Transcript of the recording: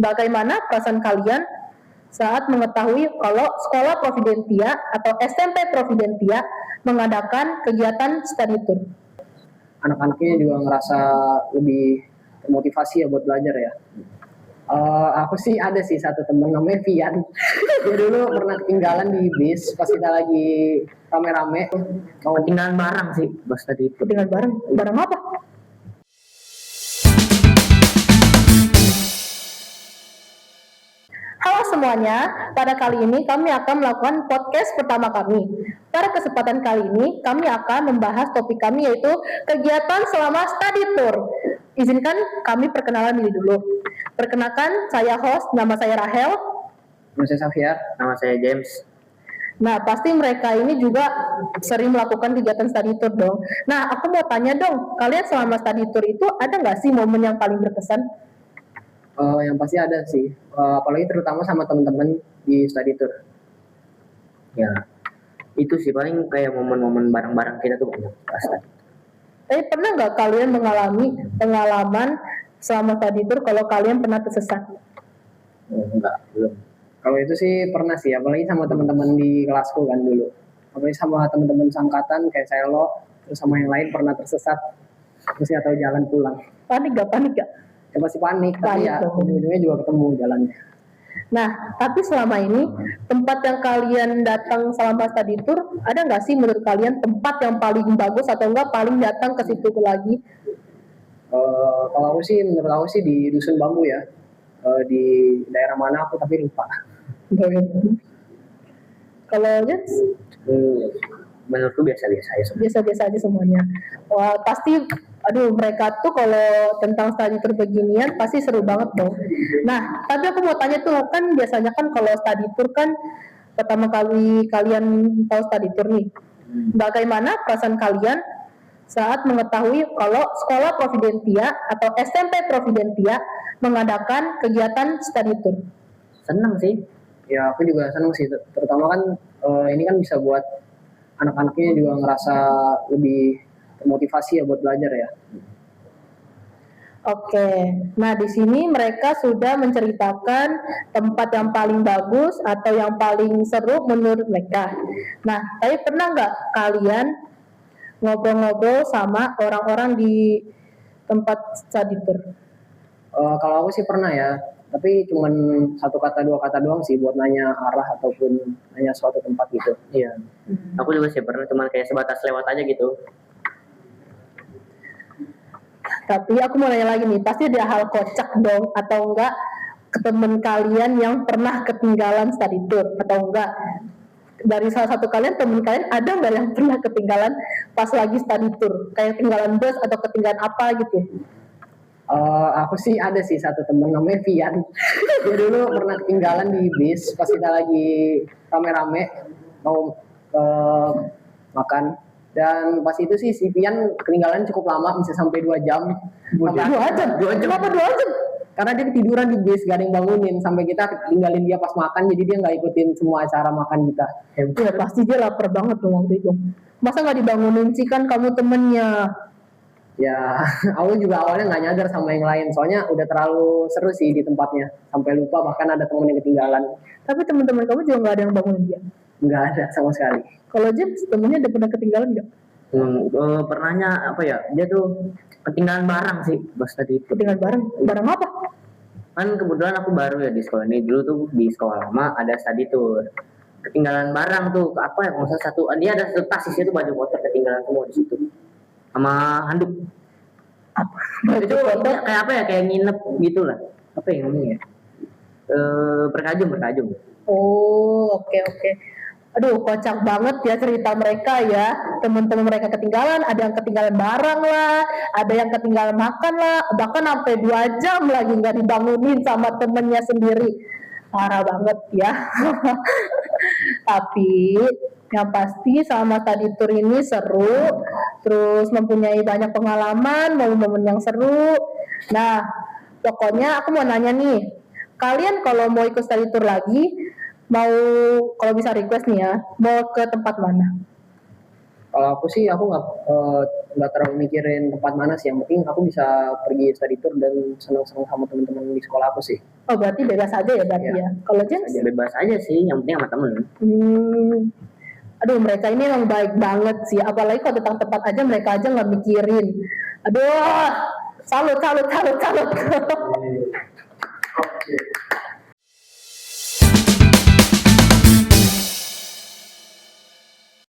Bagaimana perasaan kalian saat mengetahui kalau sekolah Providentia atau SMP Providentia mengadakan kegiatan study tour? Anak-anaknya juga ngerasa lebih termotivasi ya buat belajar ya. Aku sih ada sih satu temen namanya Vian. Dia dulu pernah ketinggalan di bis pas kita lagi rame-rame. Ketinggalan barang sih pas tadi itu. Ketinggalan barang? Barang apa? Halo semuanya, pada kali ini kami akan melakukan podcast pertama kami. Pada kesempatan kali ini, kami akan membahas topik kami yaitu kegiatan selama study tour. Izinkan kami perkenalan diri dulu. Perkenalkan, saya host, nama saya Rahel. Nama saya Xavier. Nama saya James. Nah, pasti mereka ini juga sering melakukan kegiatan study tour dong. Nah, aku mau tanya dong, kalian selama study tour itu ada nggak sih momen yang paling berkesan? Yang pasti ada sih, apalagi terutama sama teman-teman di study tour. Ya, itu sih paling kayak momen-momen bareng-bareng kita tuh banyak pasti. Tapi pernah nggak kalian mengalami pengalaman selama study tour kalau kalian pernah tersesat? Enggak, belum. Kalau itu sih pernah sih, apalagi sama teman-teman di kelasku kan dulu. Apalagi sama teman-teman sangkatan kayak saya terus sama yang lain pernah tersesat, terus nggak tahu jalan pulang. Panik gak? Ya pasti panik, tapi ya ujung-ujungnya juga ketemu jalannya. Nah, tapi selama ini tempat yang kalian datang selama study tour, ada nggak sih menurut kalian tempat yang paling bagus atau enggak paling datang ke situ lagi? Kalau aku sih, menurut aku sih di Dusun Bambu ya, di daerah mana aku tapi lupa. Kalau Jets? Menurutku biasa-biasa aja. Biasa-biasa aja semuanya. Wah, pasti, aduh mereka tuh kalau tentang study tour beginian pasti seru banget dong. Nah, tapi aku mau tanya tuh, kan biasanya kan kalau study tour kan pertama kali kalian tahu study tour nih. Bagaimana perasaan kalian saat mengetahui kalau sekolah Providentia atau SMP Providentia mengadakan kegiatan study tour? Senang sih. Ya aku juga senang sih, terutama kan ini kan bisa buat anak-anaknya juga ngerasa lebih termotivasi ya buat belajar ya. Oke, nah di sini mereka sudah menceritakan tempat yang paling bagus atau yang paling seru menurut mereka. Nah, tapi pernah nggak kalian ngobrol-ngobrol sama orang-orang di tempat study tour? Kalau aku sih pernah ya, tapi cuman satu kata dua kata doang sih buat nanya arah ataupun nanya suatu tempat gitu. Iya. Aku juga sih pernah, cuman kayak sebatas lewat aja gitu. Tapi aku mau nanya lagi nih, pasti ada hal kocak dong atau enggak ke temen kalian yang pernah ketinggalan study tour atau enggak? Dari salah satu kalian, temen kalian ada nggak yang pernah ketinggalan pas lagi study tour? Kayak ketinggalan bus atau ketinggalan apa gitu? Aku sih ada sih satu temen namanya Vian. Dia dulu pernah ketinggalan di bis pas kita lagi rame-rame mau makan. Dan pas itu sih si Vian ketinggalan cukup lama, bisa sampai 2 jam. 2 jam? Kenapa 2 jam? Karena dia ketiduran di bis, gak ada yang bangunin. Sampai kita tinggalin dia pas makan, jadi dia gak ikutin semua acara makan kita. Ya pasti dia lapar banget dong waktu itu. Masa gak dibangunin sih, kan kamu temennya? Ya, aku juga awalnya nggak nyadar sama yang lain, soalnya udah terlalu seru sih di tempatnya, sampai lupa bahkan ada temen yang ketinggalan. Tapi teman-teman kamu juga nggak ada yang bangunin dia? Nggak ada sama sekali. Kalau James, temennya udah pernah ketinggalan nggak? Pernahnya apa ya? Dia tuh ketinggalan barang sih pas tadi itu. Ketinggalan barang? Barang apa? Kan kebetulan aku baru ya di sekolah ini. Dulu tuh di sekolah lama ada study tour. Ketinggalan barang tuh apa ya? Maksudnya satu, dia ada satu tas isinya tuh baju kotor ketinggalan semua di situ. Sama handuk. Itu kayak apa ya, kayak nginep gitulah. Apa yang ngomongnya? Berkajung. Oh, oke. Aduh, kocak banget ya cerita mereka ya. Teman-teman mereka ketinggalan, ada yang ketinggalan barang lah, ada yang ketinggalan makan lah, bahkan sampai 2 jam lagi nggak dibangunin sama temennya sendiri. Parah banget ya. Tapi yang pasti sama study tour ini seru, terus mempunyai banyak pengalaman, momen-momen yang seru. Nah, pokoknya aku mau nanya nih, kalian kalau mau ikut study tour lagi, mau kalau bisa request nih ya, mau ke tempat mana? Kalau aku sih aku nggak terlalu mikirin tempat mana sih. Yang penting aku bisa pergi study tour dan senang-senang sama teman-teman di sekolah aku sih. Oh berarti bebas aja ya berarti Iya. ya. Kalau James? Bebas aja sih, yang penting sama temen. Aduh mereka ini emang baik banget sih. Apalagi kalau tentang tempat aja mereka aja nggak mikirin. Aduh, salut.